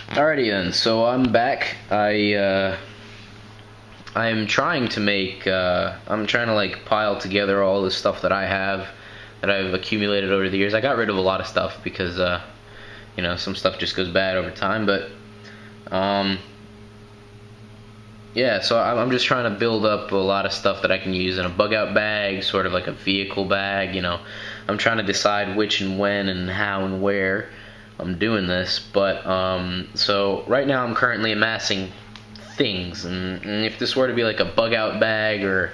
Alrighty then, so I'm back. I'm trying to make, I'm trying to like pile together all the stuff that I have, that I've accumulated over the years. I got rid of a lot of stuff because, you know, some stuff just goes bad over time, but, yeah, so I'm just trying to build up a lot of stuff that I can use in a bug out bag, sort of like a vehicle bag, you know. I'm trying to decide which and when and how and where I'm doing this, but so right now I'm currently amassing things, and if this were to be like a bug out bag, or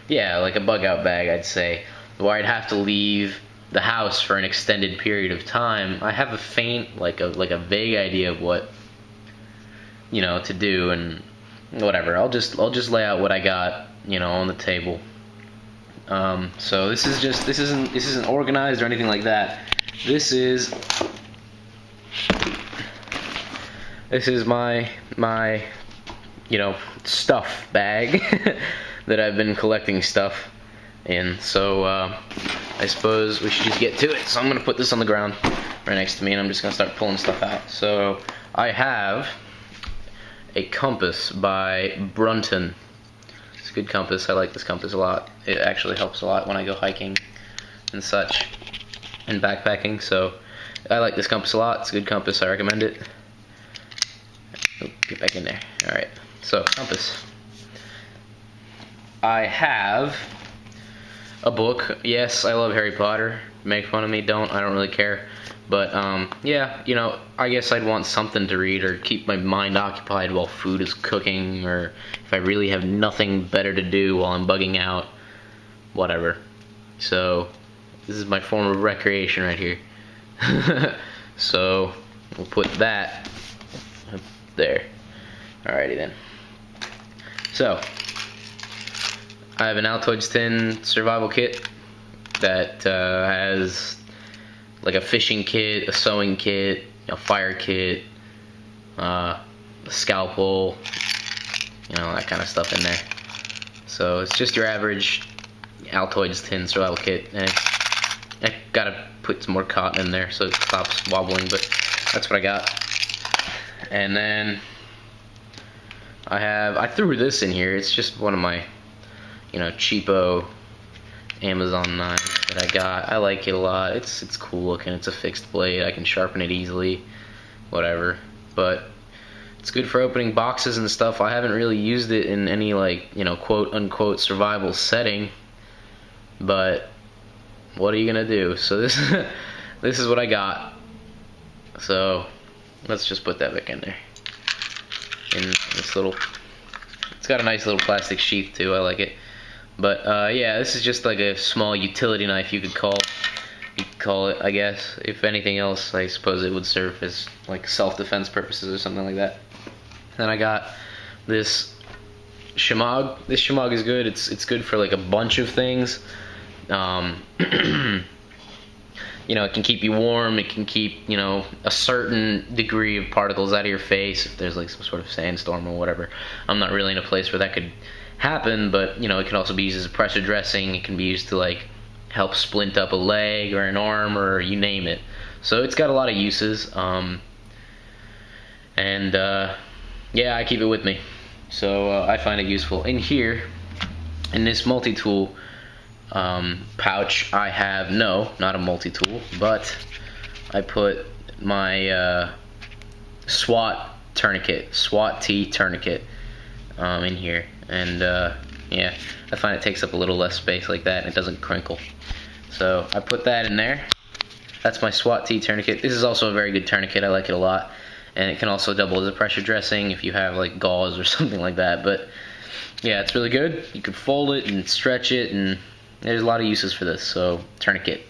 yeah, like a bug out bag, I'd say, where I'd have to leave the house for an extended period of time, I have a faint, like a vague idea of what, you know, to do, and whatever. I'll just lay out what I got, you know, on the table. So this isn't organized or anything like that. This is my you know, stuff bag that I've been collecting stuff in. So I suppose we should just get to it. So I'm gonna put this on the ground right next to me, and I'm just gonna start pulling stuff out. So I have a compass by Brunton. It's a good compass. I like this compass a lot. It actually helps a lot when I go hiking and such, and backpacking. So I like this compass a lot. It's a good compass. I recommend it. Oh, get back in there. Alright, so compass. I have a book. Yes, I love Harry Potter. Make fun of me, don't. I don't really care. But, yeah, you know, I guess I'd want something to read or keep my mind occupied while food is cooking, or if I really have nothing better to do while I'm bugging out, whatever. So, this is my form of recreation right here. So, we'll put that up there. Alrighty then. So, I have an Altoids tin survival kit that has like a fishing kit, a sewing kit, a fire kit, a scalpel, you know, that kind of stuff in there. So it's just your average Altoids tin survival kit, and I gotta put some more cotton in there so it stops wobbling, but that's what I got. And then I threw this in here. It's just one of my, you know, cheapo Amazon knives that I got. I like it a lot. It's cool looking. It's a fixed blade. I can sharpen it easily, whatever. But it's good for opening boxes and stuff. I haven't really used it in any, like, you know, quote unquote survival setting, but what are you gonna do? So this this is what I got. So let's just put that back in there. In this little, it's got a nice little plastic sheath too. I like it. But yeah, this is just like a small utility knife, you could call it, I guess. If anything else, I suppose it would serve as like self-defense purposes or something like that. Then I got this shemagh. This shemagh is good. It's good for like a bunch of things. You know, it can keep you warm. It can keep, you know, a certain degree of particles out of your face if there's like some sort of sandstorm or whatever. I'm not really in a place where that could happen, but you know, it can also be used as a pressure dressing. It can be used to like help splint up a leg or an arm, or you name it. So it's got a lot of uses, and yeah, I keep it with me, so I find it useful. In here, in this multi-tool pouch, I have not a multi-tool, but I put my SWAT T tourniquet in here. And yeah, I find it takes up a little less space like that, and it doesn't crinkle. So I put that in there. That's my SWAT T tourniquet. This is also a very good tourniquet. I like it a lot, and it can also double as a pressure dressing if you have like gauze or something like that. But yeah, it's really good. You can fold it and stretch it, and there's a lot of uses for this. So tourniquet.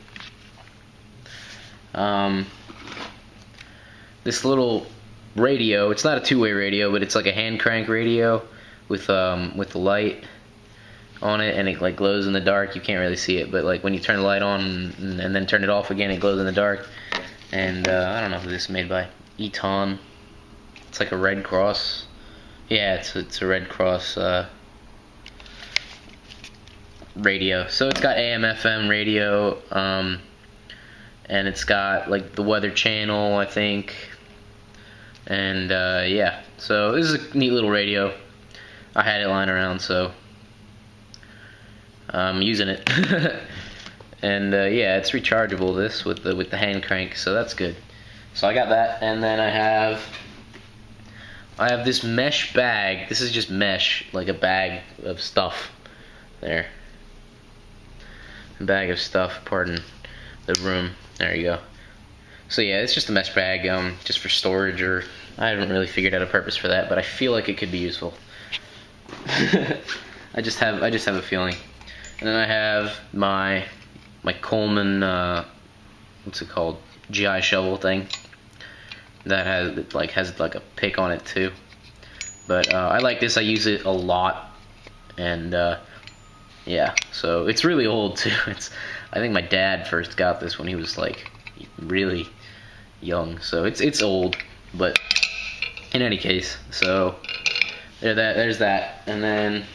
This little radio. It's not a two-way radio, but it's like a hand crank radio with the light on it, and it like glows in the dark. You can't really see it, but like when you turn the light on and then turn it off again, it glows in the dark. And I don't know who this is made by. Eton. It's like a Red Cross. Yeah, it's a Red Cross radio. So it's got AM, FM radio, and it's got like the Weather Channel, I think. And yeah, so this is a neat little radio. I had it lying around, so I'm using it. And yeah, it's rechargeable, this with the hand crank, so that's good. So I got that, and then I have this mesh bag. This is just mesh, like a bag of stuff. There, a bag of stuff. Pardon the room. There you go. So yeah, it's just a mesh bag, just for storage, or I haven't really figured out a purpose for that, but I feel like it could be useful. I just have a feeling. And then I have my Coleman, what's it called, GI shovel thing that has like a pick on it too. But I like this. I use it a lot, and yeah, so it's really old too. I think my dad first got this when he was like really young, so it's old, but in any case, so there's that. And then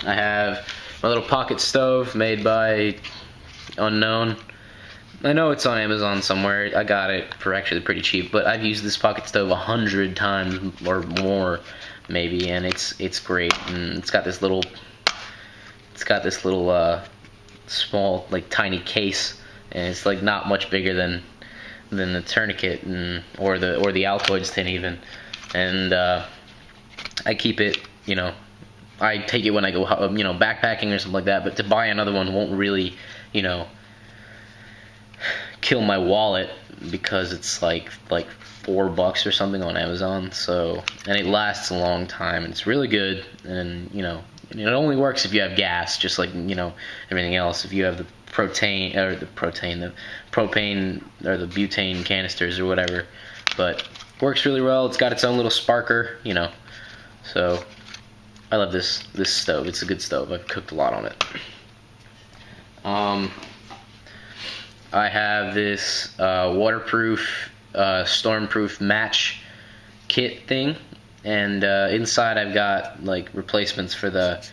I have my little pocket stove made by unknown. I know it's on Amazon somewhere. I got it for actually pretty cheap, but I've used this pocket stove 100 times or more maybe, and it's great. And it's got this little small, like, tiny case, and it's like not much bigger than the tourniquet or the Altoids tin even. And I keep it, you know, I take it when I go, you know, backpacking or something like that. But to buy another one won't really, you know, kill my wallet, because it's like $4 or something on Amazon. So, and it lasts a long time, and it's really good. And you know, it only works if you have gas, just like, you know, everything else. If you have the propane or the propane or the butane canisters or whatever, but works really well. It's got its own little sparker, you know. So I love this stove. It's a good stove. I've cooked a lot on it. I have this waterproof, stormproof match kit thing, and inside I've got like replacements for the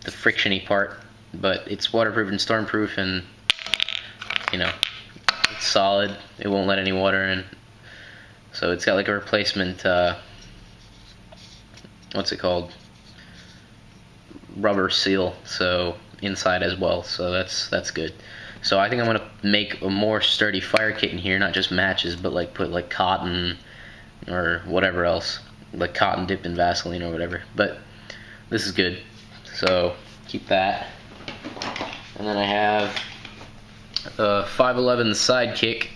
frictiony part, but it's waterproof and stormproof, and you know, it's solid. It won't let any water in. So it's got like a replacement, what's it called? Rubber seal, so inside as well. So that's good. So I think I'm gonna make a more sturdy fire kit in here, not just matches, but like put like cotton or whatever else, like cotton dipped in Vaseline or whatever. But this is good, so keep that. And then I have a 511 sidekick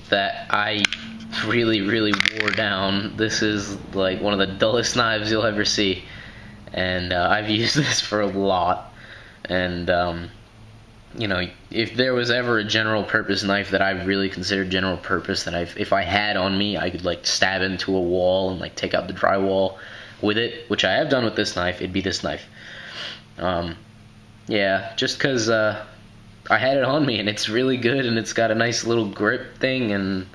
that I really wore down. This is like one of the dullest knives you'll ever see, and I've used this for a lot. And you know, if there was ever a general purpose knife that I really considered general purpose, that if I had on me, I could like stab into a wall and like take out the drywall with it, which I have done with this knife, it'd be this knife. Yeah, just because I had it on me, and it's really good, and it's got a nice little grip thing, and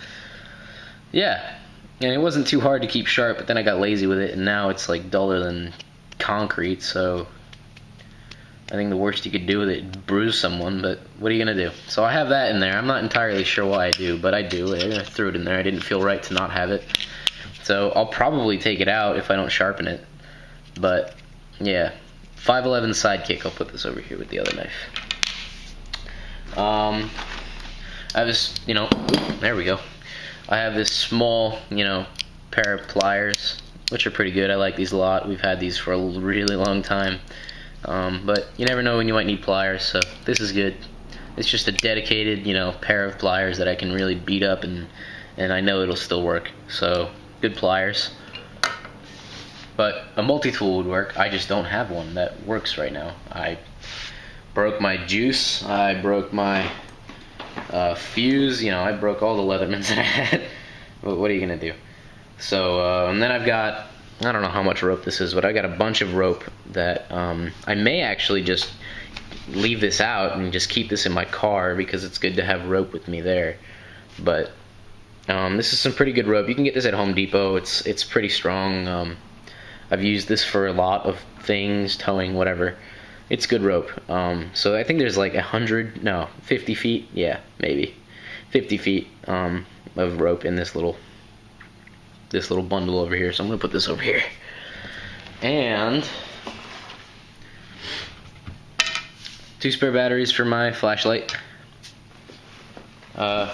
yeah, and it wasn't too hard to keep sharp, but then I got lazy with it, and now it's like duller than concrete. So I think the worst you could do with it is bruise someone, but what are you gonna do? So I have that in there. I'm not entirely sure why I do, but I do. I threw it in there. I didn't feel right to not have it, so I'll probably take it out if I don't sharpen it. But yeah, 511 sidekick. I'll put this over here with the other knife. I have this, you know, there we go. I have this small, you know, pair of pliers, which are pretty good. I like these a lot. We've had these for a really long time. But you never know when you might need pliers, so this is good. It's just a dedicated, you know, pair of pliers that I can really beat up, and I know it'll still work. So good pliers. But a multi-tool would work. I just don't have one that works right now. I broke my juice. I broke my fuse. You know, I broke all the Leathermans that I had. But what are you gonna do? So and then I've got, I don't know how much rope this is, but I got a bunch of rope that I may actually just leave this out and just keep this in my car, because it's good to have rope with me there. But this is some pretty good rope. You can get this at Home Depot. It's pretty strong. I've used this for a lot of things, towing, whatever. It's good rope. So I think there's like 50 feet, yeah, maybe 50 feet of rope in this little bundle over here. So I'm gonna put this over here. And 2 spare batteries for my flashlight. My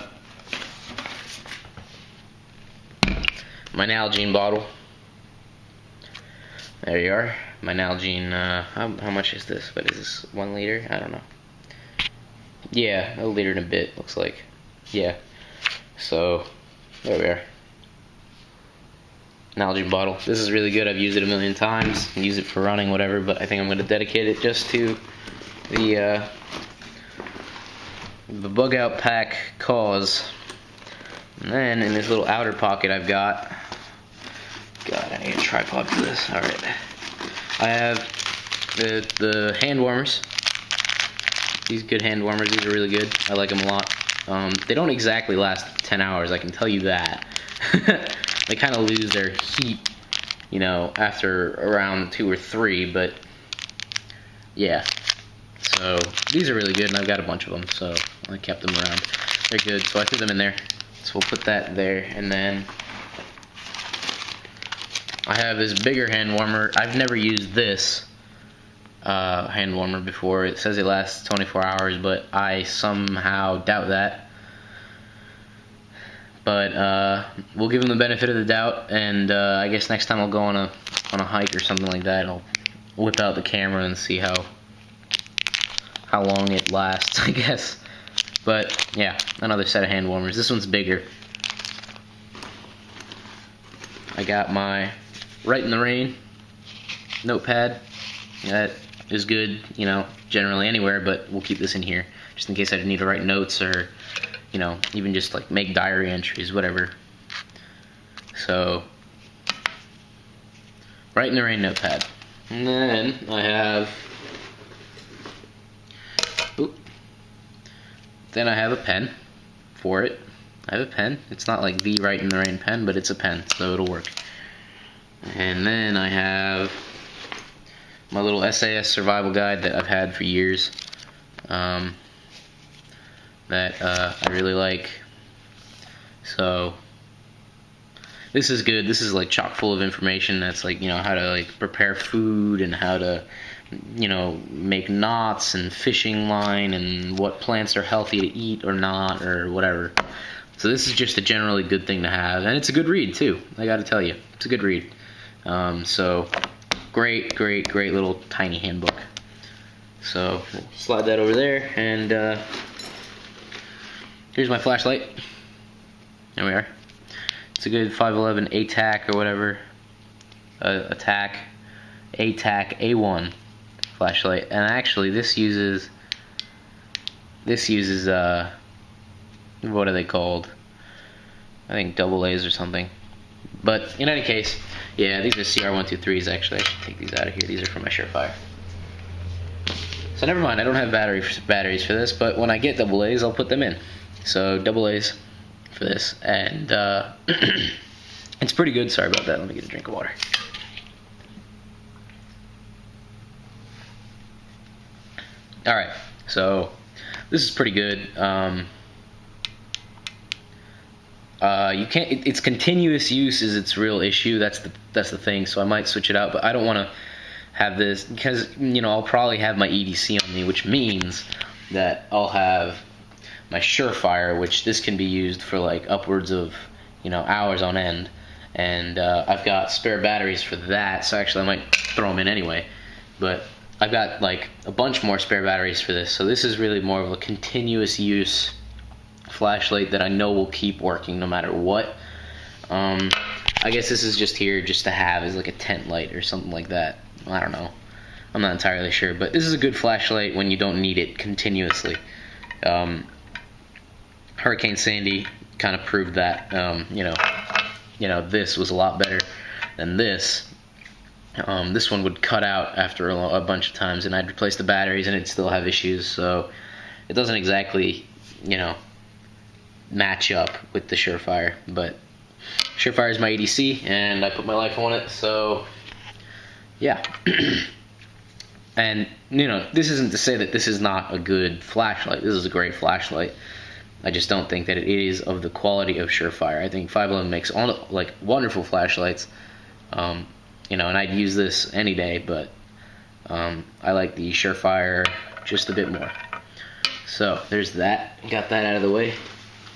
Nalgene bottle. There you are. My Nalgene, how much is this? What is this, 1 liter? I don't know. Yeah, a liter and a bit, looks like. Yeah. So, there we are. Nalgene bottle. This is really good. I've used it a million times. I use it for running, whatever, but I think I'm going to dedicate it just to the bug out pack cause. And then in this little outer pocket I've got, God, I need a tripod for this. Alright. I have the hand warmers. These good hand warmers, these are really good. I like them a lot. They don't exactly last 10 hours, I can tell you that. They kind of lose their heat, you know, after around 2 or 3, but yeah. So these are really good, and I've got a bunch of them, so I kept them around. They're good, so I threw them in there. So we'll put that there, and then I have this bigger hand warmer. I've never used this hand warmer before. It says it lasts 24 hours, but I somehow doubt that. But we'll give them the benefit of the doubt, and I guess next time I'll go on a hike or something like that, I'll whip out the camera and see how long it lasts, I guess. But yeah, another set of hand warmers. This one's bigger. I got my Write in the Rain notepad. That is good, you know, generally anywhere, but we'll keep this in here just in case I need to write notes, or you know, even just like make diary entries, whatever. So, Write in the Rain notepad. And then I have, then I have a pen for it. I have a pen. It's not like the Write in the Rain pen, but it's a pen, so it'll work. And then I have my little SAS survival guide that I've had for years. That I really like. So this is good. This is like chock full of information that's like, you know, how to like prepare food, and how to, you know, make knots and fishing line, and what plants are healthy to eat or not, or whatever. So this is just a generally good thing to have, and it's a good read too, I gotta tell you. It's a good read. So great little tiny handbook. So we'll slide that over there, and here's my flashlight. There we are. It's a good 511 ATAC or whatever. ATAC A1 flashlight. And actually this uses what are they called? I think AA's or something. But in any case, yeah, these are CR123s. Actually, I should take these out of here. These are for my Surefire. So never mind, I don't have batteries for this, but when I get AA's, I'll put them in. So AA's for this, and it's pretty good. Sorry about that. Let me get a drink of water. All right, so this is pretty good. You can't. It's continuous use is its real issue. That's the thing. So I might switch it out, but I don't want to have this, because you know I'll probably have my EDC on me, which means that I'll have my Surefire, which this can be used for like upwards of, you know, hours on end, and I've got spare batteries for that. So actually I might throw them in anyway, but I've got like a bunch more spare batteries for this. So this is really more of a continuous use flashlight that I know will keep working no matter what. I guess this is just here just to have as like a tent light or something like that. I don't know. I'm not entirely sure, but this is a good flashlight when you don't need it continuously. Hurricane Sandy kind of proved that. You know, this was a lot better than this. This one would cut out after a bunch of times, and I'd replace the batteries and it'd still have issues. So it doesn't exactly, you know, match up with the Surefire. But Surefire is my EDC, and I put my life on it. So yeah. And you know, this isn't to say that this is not a good flashlight. This is a great flashlight. I just don't think that it is of the quality of Surefire. I think 511 makes all like wonderful flashlights, you know, and I'd use this any day, but I like the Surefire just a bit more. So there's that. Got that out of the way.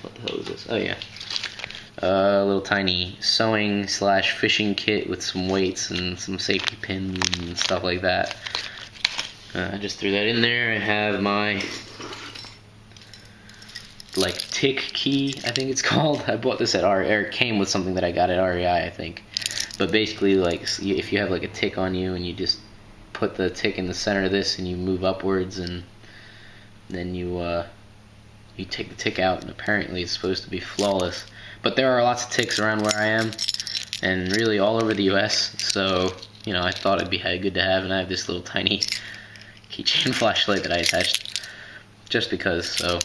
What the hell is this? Oh yeah, a little tiny sewing / fishing kit with some weights and some safety pins and stuff like that. I just threw that in there. I have my like tick key, I think it's called. I bought this at it came with something that I got at REI, I think. But basically, like, if you have like a tick on you and you just put the tick in the center of this and you move upwards, and then you take the tick out, and apparently it's supposed to be flawless. But there are lots of ticks around where I am, and really all over the US, so, you know, I thought it'd be good to have, and I have this little tiny keychain flashlight that I attached just because, so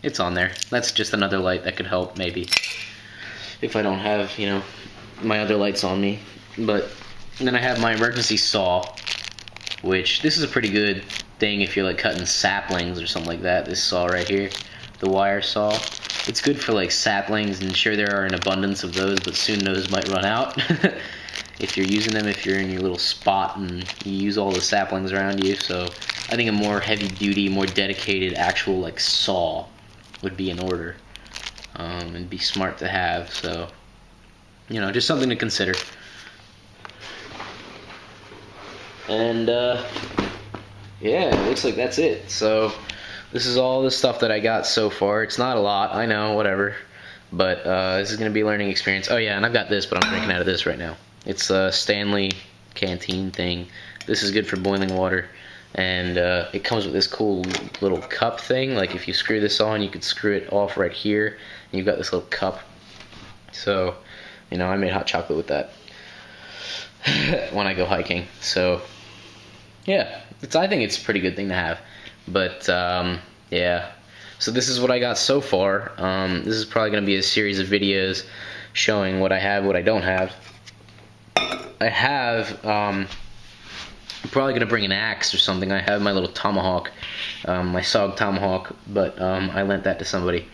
it's on there. That's just another light that could help, maybe, if I don't have, you know, my other lights on me. But then I have my emergency saw, which this is a pretty good thing if you're like cutting saplings or something like that. This saw right here, the wire saw, it's good for like saplings, and sure there are an abundance of those, but soon those might run out if you're using them, if you're in your little spot and you use all the saplings around you. So I think a more heavy duty, more dedicated actual like saw would be in order, and be smart to have. So, you know, just something to consider. And yeah, it looks like that's it. So this is all the stuff that I got so far. It's not a lot, I know, whatever, but this is gonna be a learning experience. Oh yeah, and I've got this, but I'm drinking out of this right now. It's a Stanley canteen thing. This is good for boiling water. And it comes with this cool little cup thing. Like if you screw this on, you could screw it off right here, and you've got this little cup. So, you know, I made hot chocolate with that when I go hiking. So yeah, I think it's a pretty good thing to have. But yeah, so this is what I got so far. This is probably going to be a series of videos showing what I have, what I don't have. I have I'm probably going to bring an axe or something. I have my little tomahawk, my SOG tomahawk, but I lent that to somebody.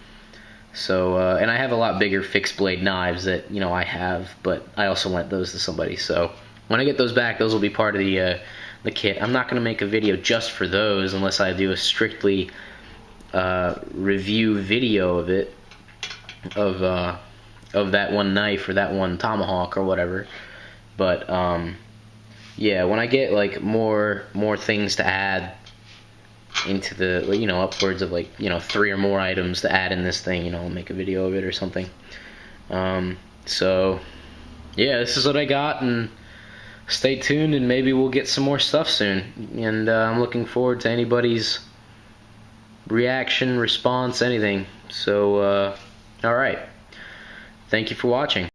So, and I have a lot bigger fixed blade knives that, you know, I have, but I also lent those to somebody. So when I get those back, those will be part of the kit. I'm not going to make a video just for those unless I do a strictly review video of it, of that one knife or that one tomahawk or whatever. But yeah, when I get like more things to add into the, you know, upwards of like, you know, 3 or more items to add in this thing, you know, I'll make a video of it or something. So yeah, this is what I got, and stay tuned, and maybe we'll get some more stuff soon. And I'm looking forward to anybody's reaction, response, anything. So alright, thank you for watching.